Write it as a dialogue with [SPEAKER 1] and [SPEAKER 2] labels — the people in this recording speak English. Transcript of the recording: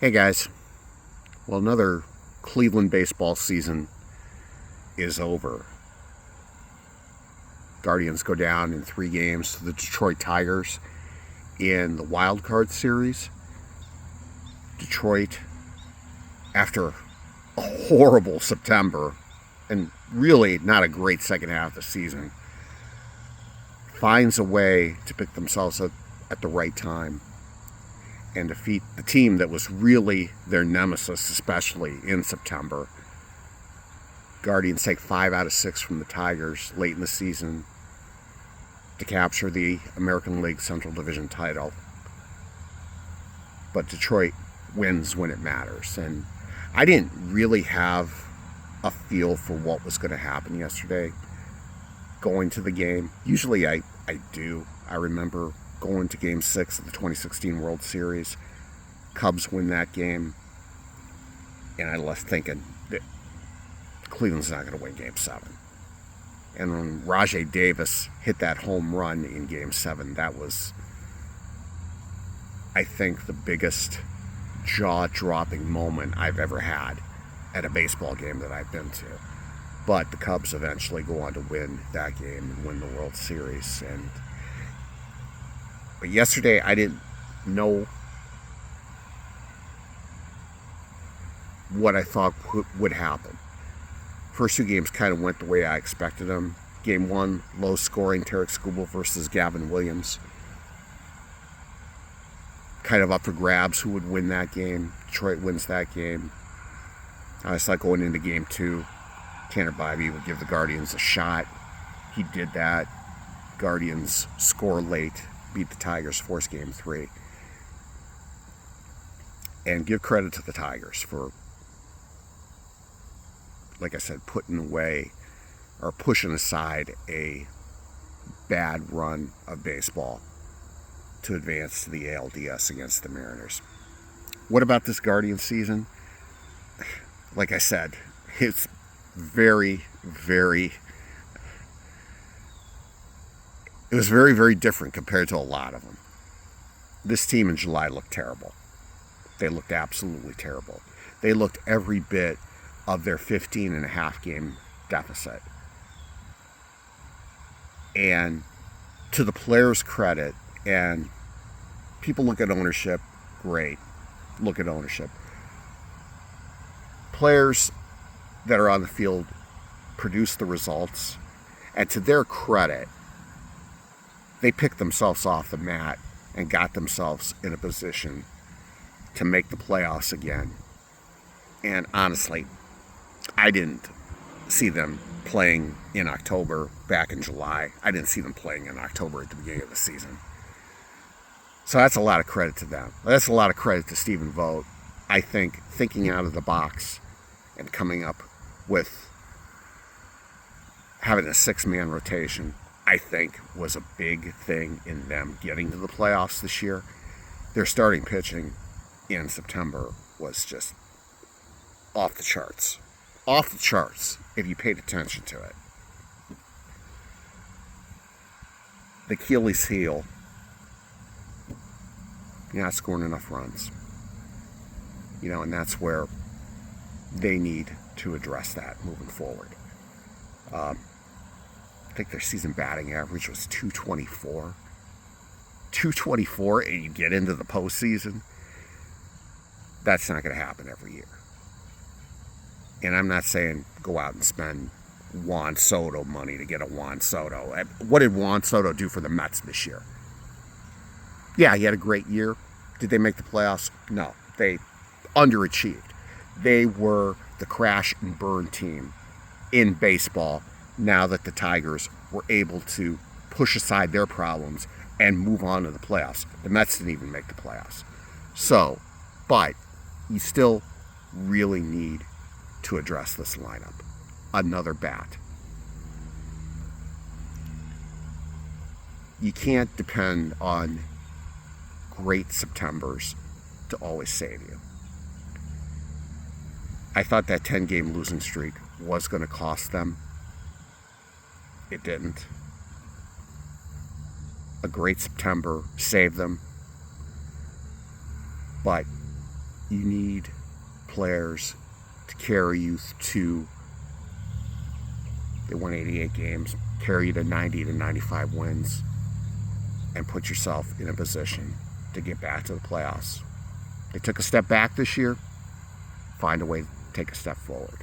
[SPEAKER 1] Hey guys, well, another Cleveland baseball season is over. Guardians go down in 3 games to the Detroit Tigers in the wild card series. Detroit, after a horrible September and really not a great second half of the season, finds a way to pick themselves up at the right time and defeat the team that was really their nemesis, especially in September. Guardians take 5 out of 6 from the Tigers late in the season to capture the American League Central Division title. But Detroit wins when it matters. And I didn't really have a feel for what was going to happen yesterday going to the game. Usually I do. I remember going to Game 6 of the 2016 World Series. Cubs win that game. And I left thinking that Cleveland's not going to win Game 7. And when Rajay Davis hit that home run in Game 7, that was, I think, the biggest jaw-dropping moment I've ever had at a baseball game that I've been to. But the Cubs eventually go on to win that game and win the World Series. But yesterday, I didn't know what I thought would happen. First 2 games kind of went the way I expected them. Game 1, low scoring, Tarek Skubal versus Gavin Williams. Kind of up for grabs who would win that game. Detroit wins that game. I thought going into Game 2, Tanner Bybee would give the Guardians a shot. He did that. Guardians score late, beat the Tigers, force Game 3. And give credit to the Tigers for, like I said, putting away or pushing aside a bad run of baseball to advance to the ALDS against the Mariners. What about this Guardian season? Like I said, it's very, very different compared to a lot of them. This team in July looked terrible. They looked absolutely terrible. They looked every bit of their 15.5 game deficit. And to the players' credit, and people look at ownership, great, look at ownership. Players that are on the field produce the results, and to their credit, they picked themselves off the mat and got themselves in a position to make the playoffs again. And honestly, I didn't see them playing in October back in July. I didn't see them playing in October at the beginning of the season. So that's a lot of credit to them. That's a lot of credit to Stephen Vogt. I think thinking out of the box and coming up with having a 6-man rotation, I think, was a big thing in them getting to the playoffs this year. Their starting pitching in September was just off the charts. Off the charts, if you paid attention to it. The Achilles heel, you're not scoring enough runs. And that's where they need to address that moving forward. I think their season batting average was 224. 224, and you get into the postseason. That's not going to happen every year. And I'm not saying go out and spend Juan Soto money to get a Juan Soto. What did Juan Soto do for the Mets this year? Yeah, he had a great year. Did they make the playoffs? No. They underachieved. They were the crash and burn team in baseball now that the Tigers were able to push aside their problems and move on to the playoffs. The Mets didn't even make the playoffs. So, but you still really need to address this lineup. Another bat. You can't depend on great Septembers to always save you. I thought that 10-game losing streak was going to cost them. It didn't. A great September saved them. But you need players to carry you to the 188 games, carry you to 90 to 95 wins, and put yourself in a position to get back to the playoffs. They took a step back this year. Find a way to take a step forward.